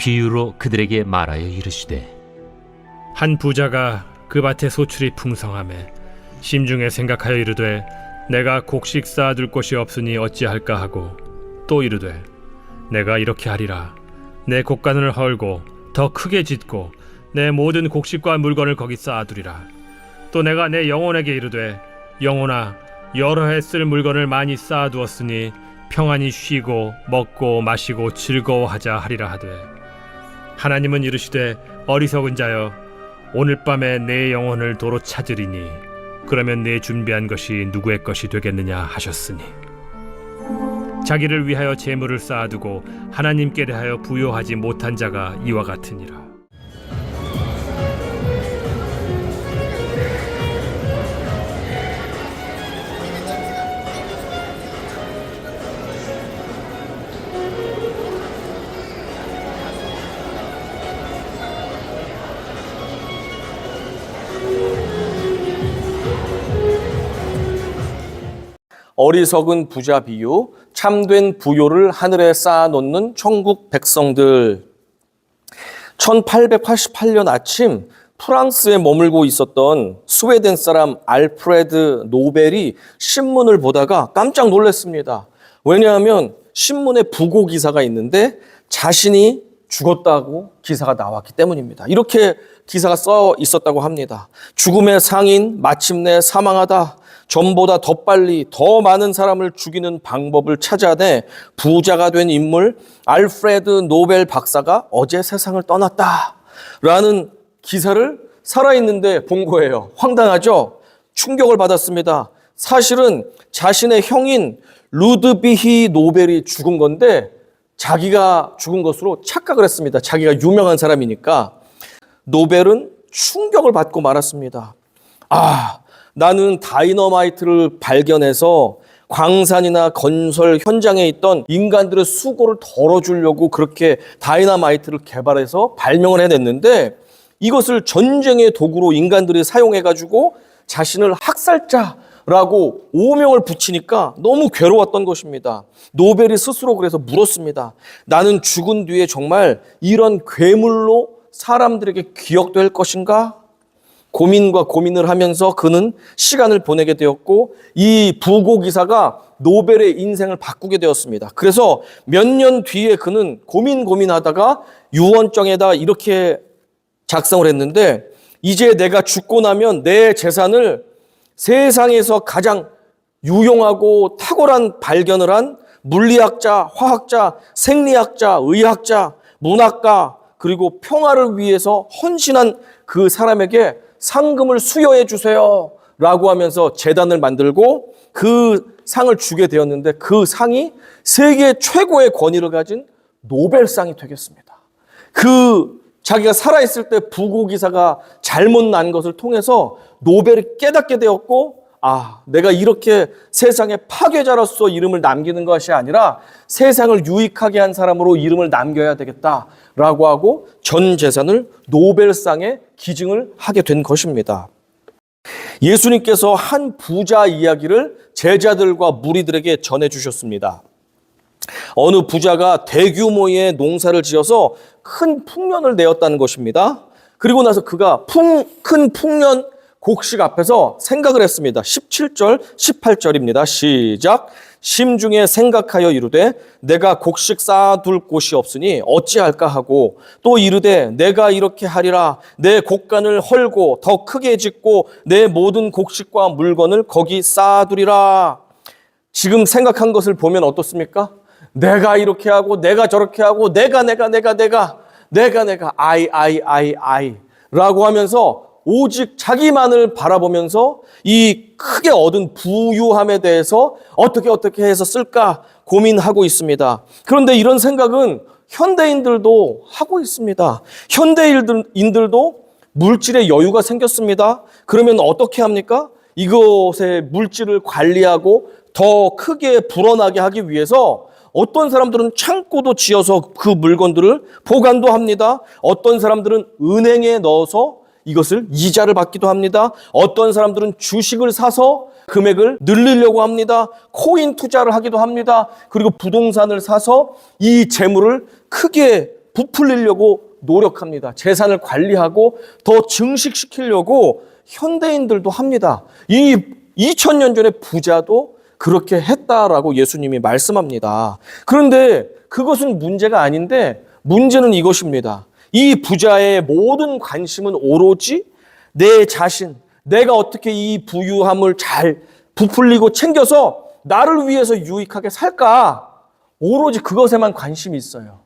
비유로 그들에게 말하여 이르시되 한 부자가 그 밭에 소출이 풍성하매 심중에 생각하여 이르되 내가 곡식 쌓아둘 곳이 없으니 어찌할까 하고 또 이르되 내가 이렇게 하리라 내 곡간을 헐고 더 크게 짓고 내 모든 곡식과 물건을 거기 쌓아두리라. 또 내가 내 영혼에게 이르되 영혼아 여러 해 쓸 물건을 많이 쌓아두었으니 평안히 쉬고 먹고 마시고 즐거워하자 하리라 하되 하나님은 이르시되 어리석은 자여 오늘 밤에 내 영혼을 도로 찾으리니 그러면 내 준비한 것이 누구의 것이 되겠느냐 하셨으니 자기를 위하여 재물을 쌓아두고 하나님께 대하여 부요하지 못한 자가 이와 같으니라. 어리석은 부자 비유, 참된 부요를 하늘에 쌓아놓는 천국 백성들. 1888년 아침 프랑스에 머물고 있었던 스웨덴 사람 알프레드 노벨이 신문을 보다가 깜짝 놀랐습니다. 왜냐하면 신문에 부고 기사가 있는데 자신이 죽었다고 기사가 나왔기 때문입니다. 이렇게 기사가 써 있었다고 합니다. 죽음의 상인 마침내 사망하다. 전보다 더 빨리 더 많은 사람을 죽이는 방법을 찾아내 부자가 된 인물 알프레드 노벨 박사가 어제 세상을 떠났다라는 기사를 살아있는데 본 거예요. 황당하죠? 충격을 받았습니다. 사실은 자신의 형인 루드비히 노벨이 죽은 건데 자기가 죽은 것으로 착각을 했습니다. 자기가 유명한 사람이니까. 노벨은 충격을 받고 말았습니다. 나는 다이너마이트를 발견해서 광산이나 건설 현장에 있던 인간들의 수고를 덜어주려고 그렇게 다이너마이트를 개발해서 발명을 해냈는데 이것을 전쟁의 도구로 인간들이 사용해가지고 자신을 학살자라고 오명을 붙이니까 너무 괴로웠던 것입니다. 노벨이 스스로 그래서 물었습니다. 나는 죽은 뒤에 정말 이런 괴물로 사람들에게 기억될 것인가? 고민과 고민을 하면서 그는 시간을 보내게 되었고 이 부고 기사가 노벨의 인생을 바꾸게 되었습니다. 그래서 몇 년 뒤에 그는 고민하다가 유언장에다 이렇게 작성을 했는데 이제 내가 죽고 나면 내 재산을 세상에서 가장 유용하고 탁월한 발견을 한 물리학자, 화학자, 생리학자, 의학자, 문학가 그리고 평화를 위해서 헌신한 그 사람에게 상금을 수여해 주세요 라고 하면서 재단을 만들고 그 상을 주게 되었는데 그 상이 세계 최고의 권위를 가진 노벨상이 되겠습니다. 그 자기가 살아있을 때 부고 기사가 잘못 난 것을 통해서 노벨이 깨닫게 되었고 내가 이렇게 세상에 파괴자로서 이름을 남기는 것이 아니라 세상을 유익하게 한 사람으로 이름을 남겨야 되겠다라고 하고 전 재산을 노벨상에 기증을 하게 된 것입니다. 예수님께서 한 부자 이야기를 제자들과 무리들에게 전해주셨습니다. 어느 부자가 대규모의 농사를 지어서 큰 풍년을 내었다는 것입니다. 그리고 나서 그가 큰 풍년 곡식 앞에서 생각을 했습니다. 17절, 18절입니다. 시작. 심중에 생각하여 이르되 내가 곡식 쌓아둘 곳이 없으니 어찌할까 하고 또 이르되 내가 이렇게 하리라 내 곡간을 헐고 더 크게 짓고 내 모든 곡식과 물건을 거기 쌓아두리라. 지금 생각한 것을 보면 어떻습니까? 내가 이렇게 하고 내가 저렇게 하고 내가 I 라고 하면서 오직 자기만을 바라보면서 이 크게 얻은 부유함에 대해서 어떻게 해서 쓸까 고민하고 있습니다. 그런데 이런 생각은 현대인들도 하고 있습니다. 현대인들도 물질의 여유가 생겼습니다. 그러면 어떻게 합니까? 이것의 물질을 관리하고 더 크게 불어나게 하기 위해서 어떤 사람들은 창고도 지어서 그 물건들을 보관도 합니다. 어떤 사람들은 은행에 넣어서 이것을 이자를 받기도 합니다. 어떤 사람들은 주식을 사서 금액을 늘리려고 합니다. 코인 투자를 하기도 합니다. 그리고 부동산을 사서 이 재물을 크게 부풀리려고 노력합니다. 재산을 관리하고 더 증식시키려고 현대인들도 합니다. 이 2000년 전에 부자도 그렇게 했다라고 예수님이 말씀합니다. 그런데 그것은 문제가 아닌데 문제는 이것입니다. 이 부자의 모든 관심은 오로지 내 자신, 내가 어떻게 이 부유함을 잘 부풀리고 챙겨서 나를 위해서 유익하게 살까? 오로지 그것에만 관심이 있어요.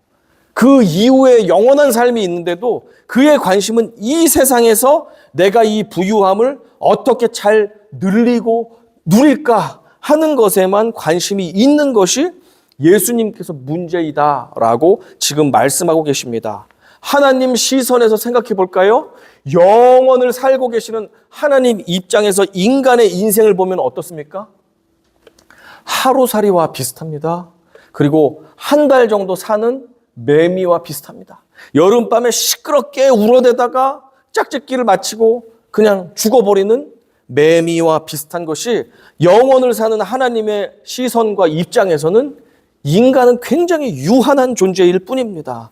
그 이후에 영원한 삶이 있는데도 그의 관심은 이 세상에서 내가 이 부유함을 어떻게 잘 늘리고 누릴까 하는 것에만 관심이 있는 것이 예수님께서 문제이다라고 지금 말씀하고 계십니다. 하나님 시선에서 생각해 볼까요? 영원을 살고 계시는 하나님 입장에서 인간의 인생을 보면 어떻습니까? 하루살이와 비슷합니다. 그리고 한 달 정도 사는 매미와 비슷합니다. 여름밤에 시끄럽게 울어대다가 짝짓기를 마치고 그냥 죽어버리는 매미와 비슷한 것이 영원을 사는 하나님의 시선과 입장에서는 인간은 굉장히 유한한 존재일 뿐입니다.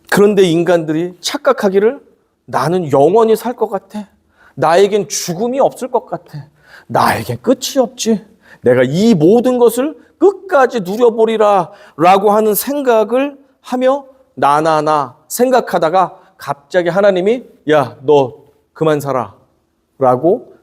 그런데 인간들이 착각하기를 나는 영원히 살 것 같아. 나에겐 죽음이 없을 것 같아. 나에겐 끝이 없지. 내가 이 모든 것을 끝까지 누려보리라 라고 하는 생각을 하며 나나나 생각하다가 갑자기 하나님이 야, 너 그만 살아 라고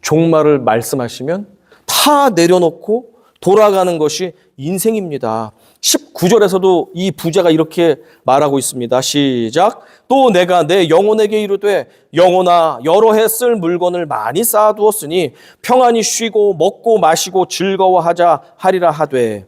종말을 말씀하시면 다 내려놓고 돌아가는 것이 인생입니다. 19절에서도 이 부자가 이렇게 말하고 있습니다. 시작. 또 내가 내 영혼에게 이르되 영혼아 여러 해 쓸 물건을 많이 쌓아두었으니 평안히 쉬고 먹고 마시고 즐거워하자 하리라 하되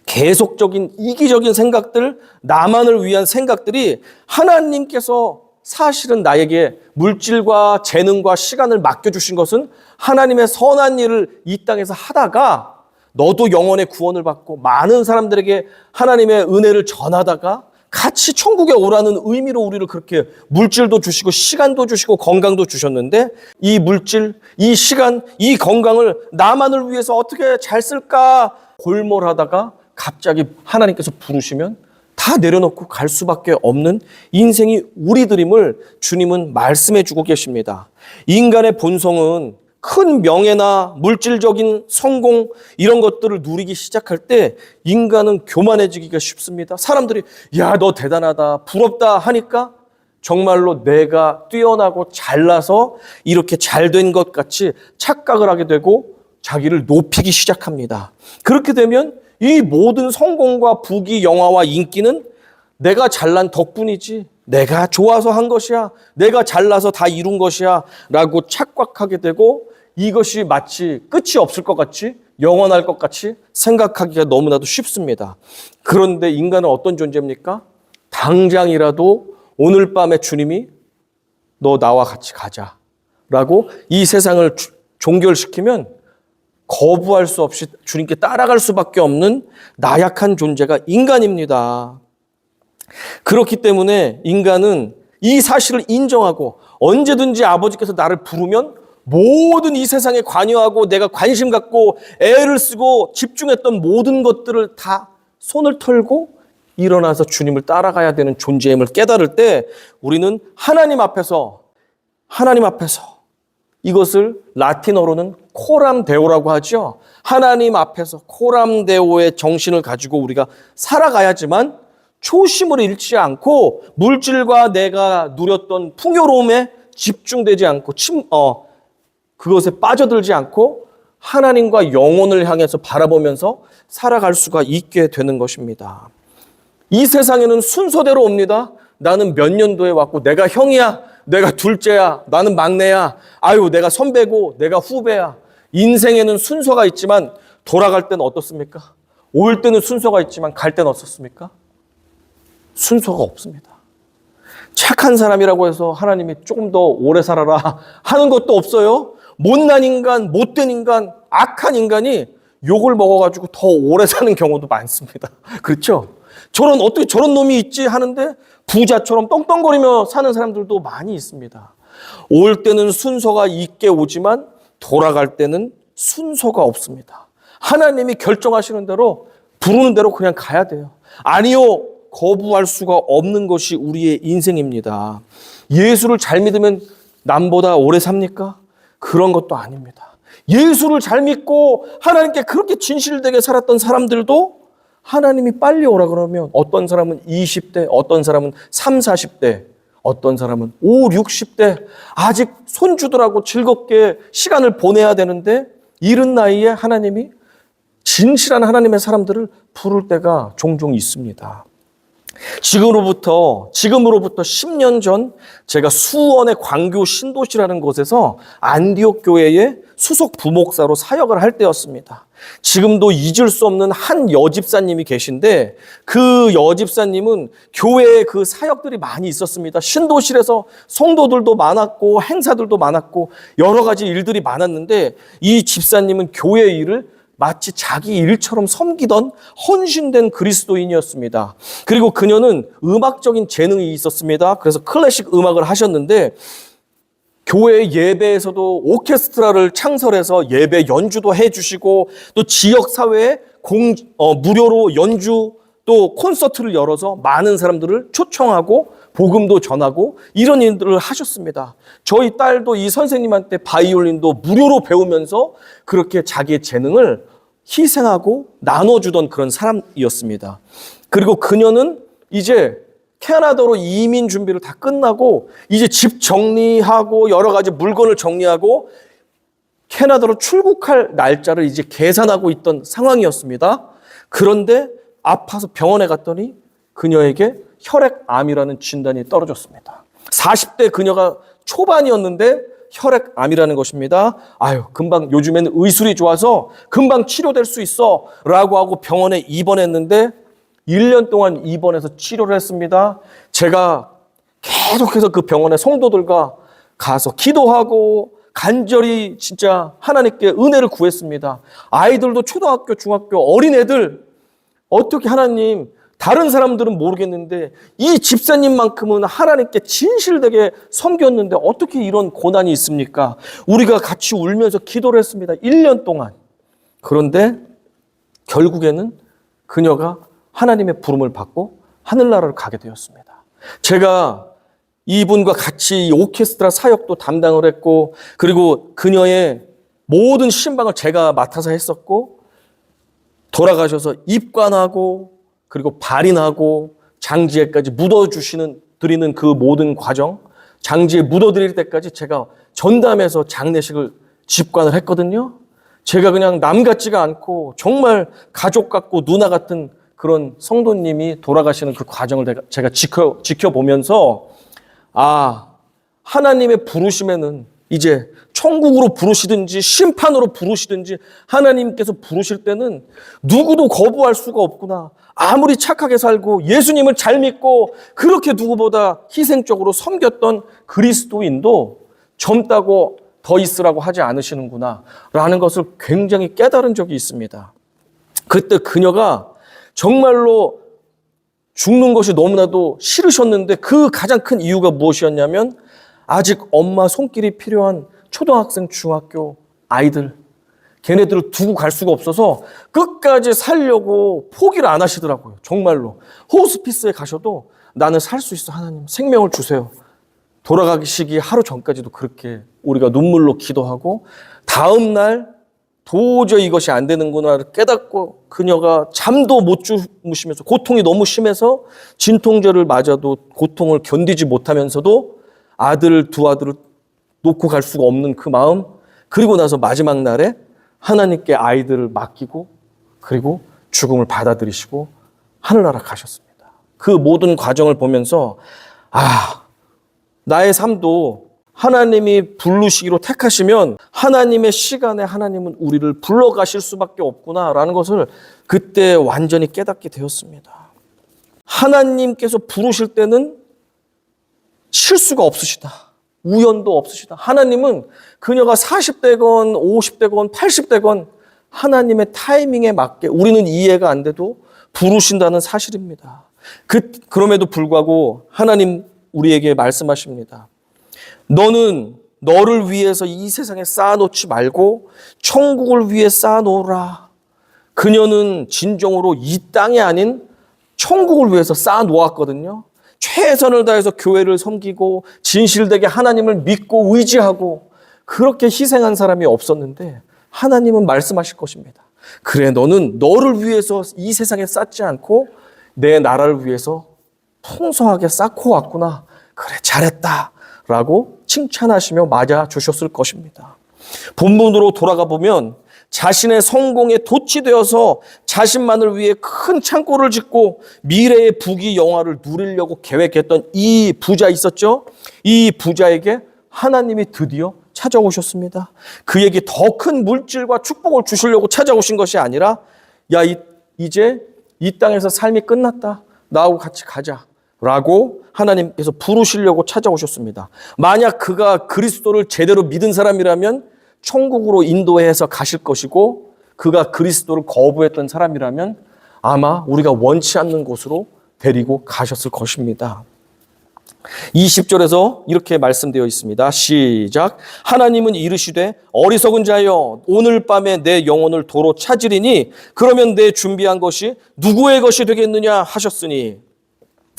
계속적인 이기적인 생각들, 나만을 위한 생각들이 하나님께서 사실은 나에게 물질과 재능과 시간을 맡겨주신 것은 하나님의 선한 일을 이 땅에서 하다가 너도 영혼의 구원을 받고 많은 사람들에게 하나님의 은혜를 전하다가 같이 천국에 오라는 의미로 우리를 그렇게 물질도 주시고 시간도 주시고 건강도 주셨는데 이 물질, 이 시간, 이 건강을 나만을 위해서 어떻게 잘 쓸까 골몰하다가 갑자기 하나님께서 부르시면 다 내려놓고 갈 수밖에 없는 인생이 우리들임을 주님은 말씀해 주고 계십니다. 인간의 본성은 큰 명예나 물질적인 성공 이런 것들을 누리기 시작할 때 인간은 교만해지기가 쉽습니다. 사람들이 야, 너 대단하다, 부럽다 하니까 정말로 내가 뛰어나고 잘나서 이렇게 잘된 것 같이 착각을 하게 되고 자기를 높이기 시작합니다. 그렇게 되면 이 모든 성공과 부귀, 영화와 인기는 내가 잘난 덕분이지, 내가 좋아서 한 것이야, 내가 잘나서 다 이룬 것이야 라고 착각하게 되고 이것이 마치 끝이 없을 것 같이 영원할 것 같이 생각하기가 너무나도 쉽습니다. 그런데 인간은 어떤 존재입니까? 당장이라도 오늘 밤에 주님이 너 나와 같이 가자 라고 이 세상을 종결시키면 거부할 수 없이 주님께 따라갈 수밖에 없는 나약한 존재가 인간입니다. 그렇기 때문에 인간은 이 사실을 인정하고 언제든지 아버지께서 나를 부르면 모든 이 세상에 관여하고 내가 관심 갖고 애를 쓰고 집중했던 모든 것들을 다 손을 털고 일어나서 주님을 따라가야 되는 존재임을 깨달을 때 우리는 하나님 앞에서 이것을 라틴어로는 코람 데오라고 하죠. 하나님 앞에서 코람 데오의 정신을 가지고 우리가 살아가야지만 초심을 잃지 않고 물질과 내가 누렸던 풍요로움에 집중되지 않고 그것에 빠져들지 않고 하나님과 영혼을 향해서 바라보면서 살아갈 수가 있게 되는 것입니다. 이 세상에는 순서대로 옵니다. 나는 몇 년도에 왔고 내가 형이야, 내가 둘째야, 나는 막내야, 아유 내가 선배고 내가 후배야. 인생에는 순서가 있지만 돌아갈 때는 어떻습니까? 올 때는 순서가 있지만 갈 때는 어떻습니까? 순서가 없습니다. 착한 사람이라고 해서 하나님이 조금 더 오래 살아라 하는 것도 없어요. 못난 인간, 못된 인간, 악한 인간이 욕을 먹어가지고 더 오래 사는 경우도 많습니다. 그렇죠? 어떻게 저런 놈이 있지 하는데 부자처럼 떵떵거리며 사는 사람들도 많이 있습니다. 올 때는 순서가 있게 오지만 돌아갈 때는 순서가 없습니다. 하나님이 결정하시는 대로 부르는 대로 그냥 가야 돼요. 아니요, 거부할 수가 없는 것이 우리의 인생입니다. 예수를 잘 믿으면 남보다 오래 삽니까? 그런 것도 아닙니다. 예수를 잘 믿고 하나님께 그렇게 진실되게 살았던 사람들도 하나님이 빨리 오라 그러면 어떤 사람은 20대, 어떤 사람은 3, 40대, 어떤 사람은 5, 60대 아직 손주들하고 즐겁게 시간을 보내야 되는데 이른 나이에 하나님이 진실한 하나님의 사람들을 부를 때가 종종 있습니다. 지금으로부터 10년 전 제가 수원의 광교 신도시라는 곳에서 안디옥 교회의 수석 부목사로 사역을 할 때였습니다. 지금도 잊을 수 없는 한 여집사님이 계신데 그 여집사님은 교회에 그 사역들이 많이 있었습니다. 신도실에서 성도들도 많았고 행사들도 많았고 여러 가지 일들이 많았는데 이 집사님은 교회 일을 마치 자기 일처럼 섬기던 헌신된 그리스도인이었습니다. 그리고 그녀는 음악적인 재능이 있었습니다. 그래서 클래식 음악을 하셨는데 교회 예배에서도 오케스트라를 창설해서 예배 연주도 해주시고 또 지역사회에 무료로 연주 또 콘서트를 열어서 많은 사람들을 초청하고 복음도 전하고 이런 일들을 하셨습니다. 저희 딸도 이 선생님한테 바이올린도 무료로 배우면서 그렇게 자기의 재능을 희생하고 나눠주던 그런 사람이었습니다. 그리고 그녀는 이제 캐나다로 이민 준비를 다 끝나고 이제 집 정리하고 여러 가지 물건을 정리하고 캐나다로 출국할 날짜를 이제 계산하고 있던 상황이었습니다. 그런데 아파서 병원에 갔더니 그녀에게 혈액암이라는 진단이 떨어졌습니다. 40대 그녀가 초반이었는데 혈액암이라는 것입니다. 금방 요즘에는 의술이 좋아서 금방 치료될 수 있어 라고 하고 병원에 입원했는데 1년 동안 입원해서 치료를 했습니다. 제가 계속해서 그 병원의 성도들과 가서 기도하고 간절히 진짜 하나님께 은혜를 구했습니다. 아이들도 초등학교, 중학교, 어린애들 어떻게 하나님 다른 사람들은 모르겠는데 이 집사님만큼은 하나님께 진실되게 섬겼는데 어떻게 이런 고난이 있습니까? 우리가 같이 울면서 기도를 했습니다. 1년 동안. 그런데 결국에는 그녀가 하나님의 부름을 받고 하늘나라를 가게 되었습니다. 제가 이분과 같이 오케스트라 사역도 담당을 했고 그리고 그녀의 모든 신방을 제가 맡아서 했었고 돌아가셔서 입관하고 그리고 발인하고 장지에까지 드리는 그 모든 과정, 장지에 묻어드릴 때까지 제가 전담해서 장례식을 집관을 했거든요. 제가 그냥 남 같지가 않고 정말 가족 같고 누나 같은 그런 성도님이 돌아가시는 그 과정을 제가 지켜보면서 하나님의 부르심에는 이제 천국으로 부르시든지 심판으로 부르시든지 하나님께서 부르실 때는 누구도 거부할 수가 없구나. 아무리 착하게 살고 예수님을 잘 믿고 그렇게 누구보다 희생적으로 섬겼던 그리스도인도 젊다고 더 있으라고 하지 않으시는구나 라는 것을 굉장히 깨달은 적이 있습니다. 그때 그녀가 정말로 죽는 것이 너무나도 싫으셨는데 그 가장 큰 이유가 무엇이었냐면 아직 엄마 손길이 필요한 초등학생, 중학교 아이들 걔네들을 두고 갈 수가 없어서 끝까지 살려고 포기를 안 하시더라고요. 정말로. 호스피스에 가셔도 나는 살 수 있어 하나님 생명을 주세요. 돌아가시기 하루 전까지도 그렇게 우리가 눈물로 기도하고 다음 날 도저히 이것이 안 되는구나를 깨닫고 그녀가 잠도 못 주무시면서 고통이 너무 심해서 진통제를 맞아도 고통을 견디지 못하면서도 두 아들을 놓고 갈 수가 없는 그 마음, 그리고 나서 마지막 날에 하나님께 아이들을 맡기고 그리고 죽음을 받아들이시고 하늘나라 가셨습니다. 그 모든 과정을 보면서 나의 삶도 하나님이 부르시기로 택하시면 하나님의 시간에 하나님은 우리를 불러가실 수밖에 없구나라는 것을 그때 완전히 깨닫게 되었습니다. 하나님께서 부르실 때는 실수가 없으시다. 우연도 없으시다. 하나님은 그녀가 40대건 50대건 80대건 하나님의 타이밍에 맞게 우리는 이해가 안 돼도 부르신다는 사실입니다. 그럼에도 불구하고 하나님 우리에게 말씀하십니다. 너는 너를 위해서 이 세상에 쌓아놓지 말고 천국을 위해 쌓아놓으라. 그녀는 진정으로 이 땅이 아닌 천국을 위해서 쌓아 놓았거든요. 최선을 다해서 교회를 섬기고 진실되게 하나님을 믿고 의지하고 그렇게 희생한 사람이 없었는데 하나님은 말씀하실 것입니다. 그래, 너는 너를 위해서 이 세상에 쌓지 않고 내 나라를 위해서 풍성하게 쌓고 왔구나. 그래, 잘했다. 라고 칭찬하시며 맞아주셨을 것입니다. 본문으로 돌아가 보면 자신의 성공에 도취되어서 자신만을 위해 큰 창고를 짓고 미래의 부귀 영화를 누리려고 계획했던 이 부자 있었죠? 이 부자에게 하나님이 드디어 찾아오셨습니다. 그에게 더 큰 물질과 축복을 주시려고 찾아오신 것이 아니라 야, 이제 이 땅에서 삶이 끝났다. 나하고 같이 가자. 라고 하나님께서 부르시려고 찾아오셨습니다. 만약 그가 그리스도를 제대로 믿은 사람이라면 천국으로 인도해서 가실 것이고 그가 그리스도를 거부했던 사람이라면 아마 우리가 원치 않는 곳으로 데리고 가셨을 것입니다. 20절에서 이렇게 말씀되어 있습니다. 시작. 하나님은 이르시되 어리석은 자여 오늘 밤에 내 영혼을 도로 찾으리니 그러면 내 준비한 것이 누구의 것이 되겠느냐 하셨으니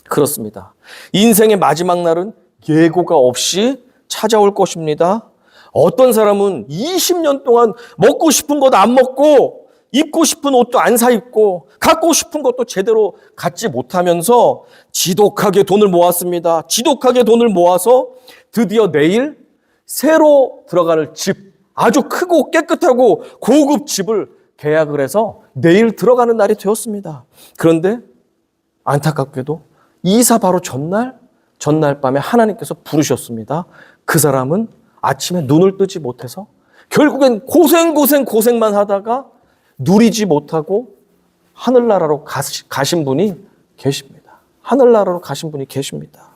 그렇습니다. 인생의 마지막 날은 예고가 없이 찾아올 것입니다. 어떤 사람은 20년 동안 먹고 싶은 것 안 먹고 입고 싶은 옷도 안 사 입고 갖고 싶은 것도 제대로 갖지 못하면서 지독하게 돈을 모았습니다. 지독하게 돈을 모아서 드디어 내일 새로 들어갈 집, 아주 크고 깨끗하고 고급 집을 계약을 해서 내일 들어가는 날이 되었습니다. 그런데 안타깝게도 이사 바로 전날 밤에 하나님께서 부르셨습니다. 그 사람은 아침에 눈을 뜨지 못해서 결국엔 고생만 하다가 누리지 못하고 하늘나라로 가신 분이 계십니다. 하늘나라로 가신 분이 계십니다.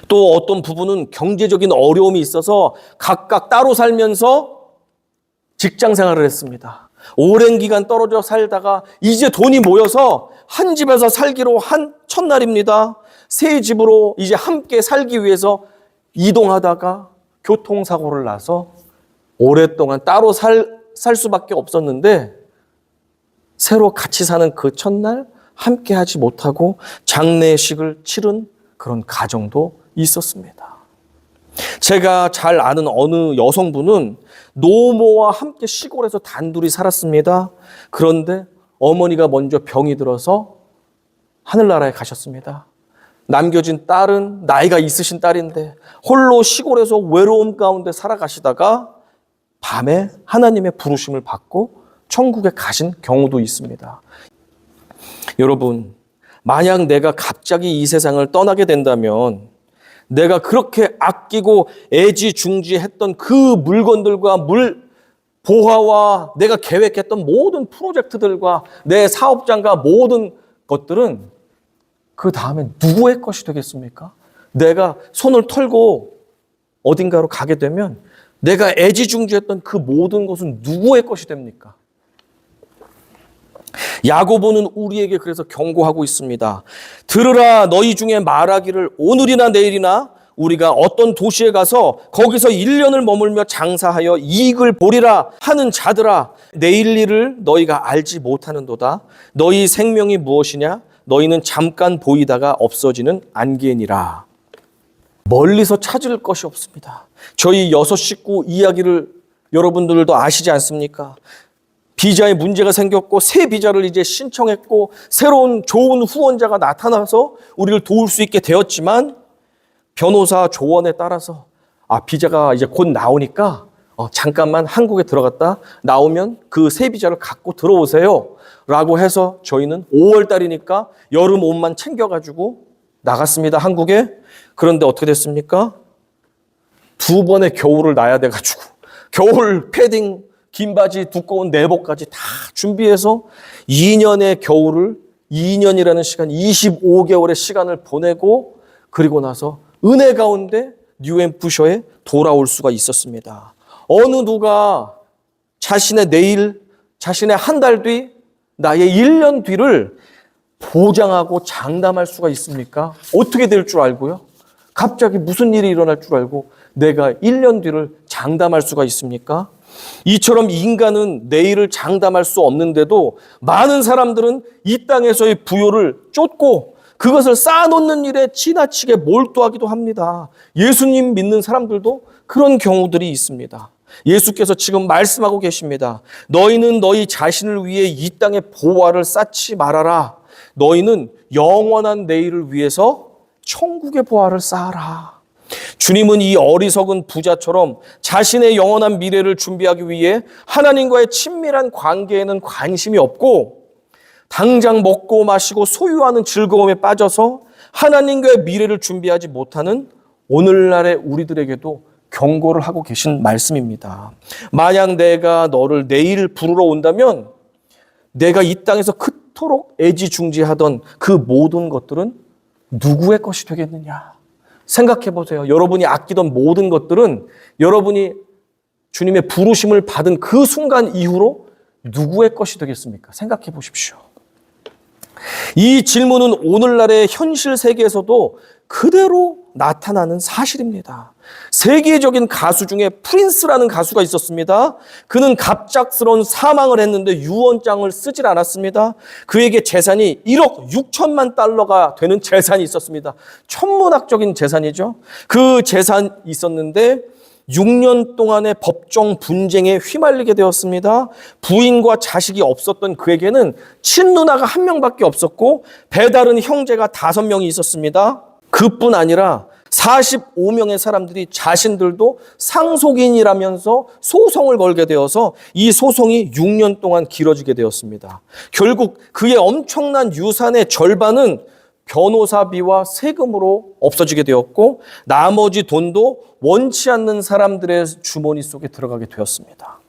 또 어떤 부부는 경제적인 어려움이 있어서 각각 따로 살면서 직장 생활을 했습니다. 오랜 기간 떨어져 살다가 이제 돈이 모여서 한 집에서 살기로 한 첫날입니다. 새 집으로 이제 함께 살기 위해서 이동하다가 교통사고를 나서 오랫동안 따로 살 수밖에 없었는데 새로 같이 사는 그 첫날 함께 하지 못하고 장례식을 치른 그런 가정도 있었습니다. 제가 잘 아는 어느 여성분은 노모와 함께 시골에서 단둘이 살았습니다. 그런데 어머니가 먼저 병이 들어서 하늘나라에 가셨습니다. 남겨진 딸은 나이가 있으신 딸인데 홀로 시골에서 외로움 가운데 살아가시다가 밤에 하나님의 부르심을 받고 천국에 가신 경우도 있습니다. 여러분, 만약 내가 갑자기 이 세상을 떠나게 된다면 내가 그렇게 아끼고 애지중지했던 그 물건들과 보화와 내가 계획했던 모든 프로젝트들과 내 사업장과 모든 것들은 그 다음에 누구의 것이 되겠습니까? 내가 손을 털고 어딘가로 가게 되면 내가 애지중지했던 그 모든 것은 누구의 것이 됩니까? 야고보는 우리에게 그래서 경고하고 있습니다. 들으라, 너희 중에 말하기를 오늘이나 내일이나 우리가 어떤 도시에 가서 거기서 1년을 머물며 장사하여 이익을 보리라 하는 자들아, 내일 일을 너희가 알지 못하는도다. 너희 생명이 무엇이냐? 너희는 잠깐 보이다가 없어지는 안개니라. 멀리서 찾을 것이 없습니다. 저희 6 식구 이야기를 여러분들도 아시지 않습니까? 비자에 문제가 생겼고 새 비자를 이제 신청했고 새로운 좋은 후원자가 나타나서 우리를 도울 수 있게 되었지만 변호사 조언에 따라서 비자가 이제 곧 나오니까 잠깐만 한국에 들어갔다 나오면 그 새 비자를 갖고 들어오세요 라고 해서 저희는 5월 달이니까 여름 옷만 챙겨가지고 나갔습니다, 한국에. 그런데 어떻게 됐습니까? 2번의 겨울을 나야 돼가지고 겨울 패딩, 긴 바지, 두꺼운 내복까지 다 준비해서 2년의 겨울을 2년이라는 시간, 25개월의 시간을 보내고 그리고 나서 은혜 가운데 뉴햄프셔에 돌아올 수가 있었습니다. 어느 누가 자신의 내일, 자신의 한 달 뒤, 나의 1년 뒤를 보장하고 장담할 수가 있습니까? 어떻게 될 줄 알고요? 갑자기 무슨 일이 일어날 줄 알고 내가 1년 뒤를 장담할 수가 있습니까? 이처럼 인간은 내일을 장담할 수 없는데도 많은 사람들은 이 땅에서의 부요를 쫓고 그것을 쌓아놓는 일에 지나치게 몰두하기도 합니다. 예수님 믿는 사람들도 그런 경우들이 있습니다. 예수께서 지금 말씀하고 계십니다. 너희는 너희 자신을 위해 이 땅에 보화를 쌓지 말아라. 너희는 영원한 내일을 위해서 천국의 보화를 쌓아라. 주님은 이 어리석은 부자처럼 자신의 영원한 미래를 준비하기 위해 하나님과의 친밀한 관계에는 관심이 없고 당장 먹고 마시고 소유하는 즐거움에 빠져서 하나님과의 미래를 준비하지 못하는 오늘날의 우리들에게도 경고를 하고 계신 말씀입니다. 만약 내가 너를 내일 부르러 온다면 내가 이 땅에서 그토록 애지중지하던 그 모든 것들은 누구의 것이 되겠느냐? 생각해 보세요. 여러분이 아끼던 모든 것들은 여러분이 주님의 부르심을 받은 그 순간 이후로 누구의 것이 되겠습니까? 생각해 보십시오. 이 질문은 오늘날의 현실 세계에서도 그대로 나타나는 사실입니다. 세계적인 가수 중에 프린스라는 가수가 있었습니다. 그는 갑작스러운 사망을 했는데 유언장을 쓰질 않았습니다. 그에게 재산이 1억 6천만 달러가 되는 재산이 있었습니다. 천문학적인 재산이죠. 그 재산이 있었는데 6년 동안의 법정 분쟁에 휘말리게 되었습니다. 부인과 자식이 없었던 그에게는 친누나가 1명밖에 없었고 배다른 형제가 5명이 있었습니다. 그뿐 아니라 45명의 사람들이 자신들도 상속인이라면서 소송을 걸게 되어서 이 소송이 6년 동안 길어지게 되었습니다. 결국 그의 엄청난 유산의 절반은 변호사비와 세금으로 없어지게 되었고 나머지 돈도 원치 않는 사람들의 주머니 속에 들어가게 되었습니다.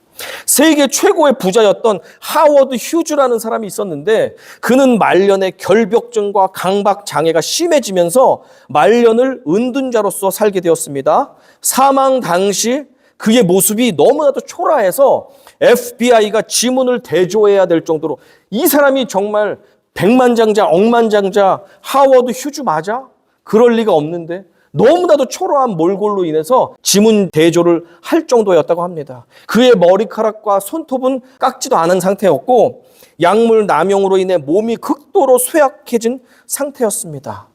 세계 최고의 부자였던 하워드 휴즈라는 사람이 있었는데 그는 말년에 결벽증과 강박 장애가 심해지면서 말년을 은둔자로서 살게 되었습니다. 사망 당시 그의 모습이 너무나도 초라해서 FBI가 지문을 대조해야 될 정도로 이 사람이 정말 백만장자, 억만장자 하워드 휴즈 맞아? 그럴 리가 없는데 너무나도 초라한 몰골로 인해서 지문 대조를 할 정도였다고 합니다. 그의 머리카락과 손톱은 깎지도 않은 상태였고 약물 남용으로 인해 몸이 극도로 쇠약해진 상태였습니다.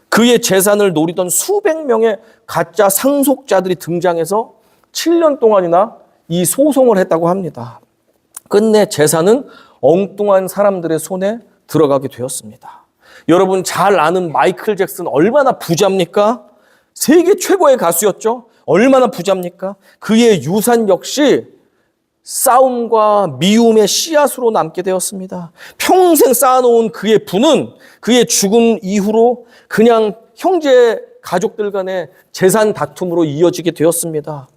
그의 재산을 노리던 수백 명의 가짜 상속자들이 등장해서 7년 동안이나 이 소송을 했다고 합니다. 끝내 재산은 엉뚱한 사람들의 손에 들어가게 되었습니다. 여러분 잘 아는 마이클 잭슨 얼마나 부자입니까? 세계 최고의 가수였죠. 얼마나 부자입니까? 그의 유산 역시 싸움과 미움의 씨앗으로 남게 되었습니다. 평생 쌓아놓은 그의 부는 그의 죽음 이후로 그냥 형제 가족들 간의 재산 다툼으로 이어지게 되었습니다.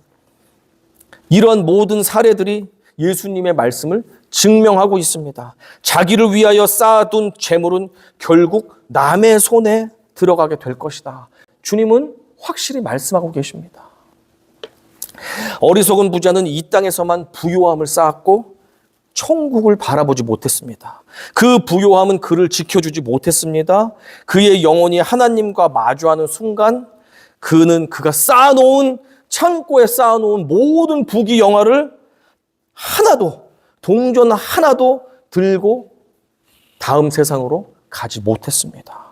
이러한 모든 사례들이 예수님의 말씀을 증명하고 있습니다. 자기를 위하여 쌓아둔 재물은 결국 남의 손에 들어가게 될 것이다. 주님은 확실히 말씀하고 계십니다. 어리석은 부자는 이 땅에서만 부요함을 쌓았고 천국을 바라보지 못했습니다. 그 부요함은 그를 지켜주지 못했습니다. 그의 영혼이 하나님과 마주하는 순간 그는 그가 쌓아놓은 창고에 쌓아놓은 모든 부귀 영화를 하나도 동전 하나도 들고 다음 세상으로 가지 못했습니다.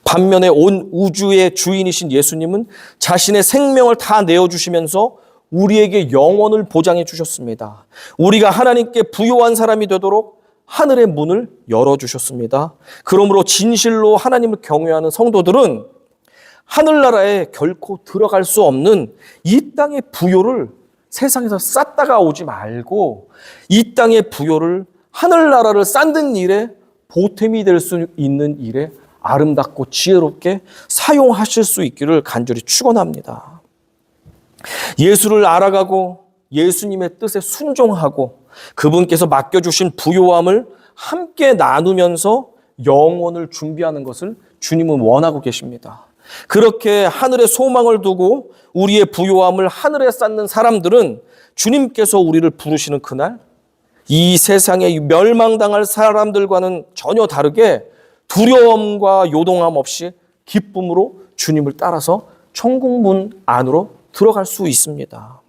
반면에 온 우주의 주인이신 예수님은 자신의 생명을 다 내어주시면서 우리에게 영원을 보장해 주셨습니다. 우리가 하나님께 부요한 사람이 되도록 하늘의 문을 열어주셨습니다. 그러므로 진실로 하나님을 경외하는 성도들은 하늘나라에 결코 들어갈 수 없는 이 땅의 부요를 세상에서 쌓다가 오지 말고 이 땅의 부요를 하늘나라를 쌓는 일에 보탬이 될 수 있는 일에 아름답고 지혜롭게 사용하실 수 있기를 간절히 축원합니다. 예수를 알아가고 예수님의 뜻에 순종하고 그분께서 맡겨주신 부요함을 함께 나누면서 영혼을 준비하는 것을 주님은 원하고 계십니다. 그렇게 하늘에 소망을 두고 우리의 부요함을 하늘에 쌓는 사람들은 주님께서 우리를 부르시는 그날 이 세상에 멸망당할 사람들과는 전혀 다르게 두려움과 요동함 없이 기쁨으로 주님을 따라서 천국문 안으로 들어갈 수 있습니다.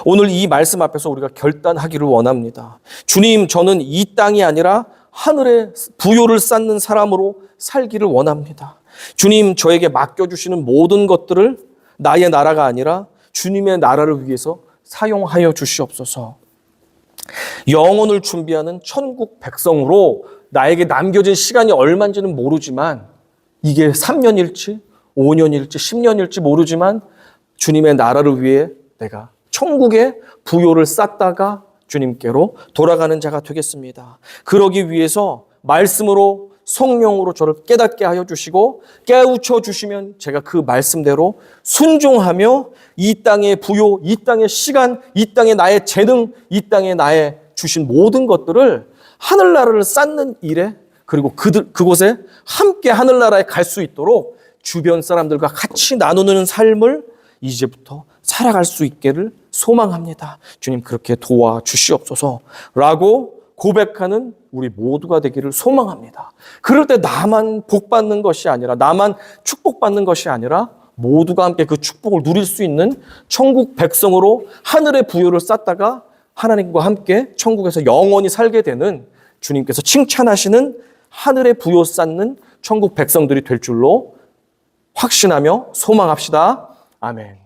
오늘 이 말씀 앞에서 우리가 결단하기를 원합니다. 주님, 저는 이 땅이 아니라 하늘의 부요를 쌓는 사람으로 살기를 원합니다. 주님, 저에게 맡겨주시는 모든 것들을 나의 나라가 아니라 주님의 나라를 위해서 사용하여 주시옵소서. 영혼을 준비하는 천국 백성으로 나에게 남겨진 시간이 얼마인지는 모르지만 이게 3년일지 5년일지 10년일지 모르지만 주님의 나라를 위해 내가 천국의 부요를 쌓다가 주님께로 돌아가는 자가 되겠습니다. 그러기 위해서 말씀으로 성령으로 저를 깨닫게 하여 주시고 깨우쳐 주시면 제가 그 말씀대로 순종하며 이 땅의 부요, 이 땅의 시간, 이 땅의 나의 재능, 이 땅에 나의 주신 모든 것들을 하늘나라를 쌓는 일에 그리고 그곳에 함께 하늘나라에 갈 수 있도록 주변 사람들과 같이 나누는 삶을 이제부터 살아갈 수 있기를 소망합니다. 주님 그렇게 도와주시옵소서 라고 고백하는 우리 모두가 되기를 소망합니다. 그럴 때 나만 복받는 것이 아니라 나만 축복받는 것이 아니라 모두가 함께 그 축복을 누릴 수 있는 천국 백성으로 하늘의 부요를 쌓다가 하나님과 함께 천국에서 영원히 살게 되는 주님께서 칭찬하시는 하늘의 부요 쌓는 천국 백성들이 될 줄로 확신하며 소망합시다. 아멘.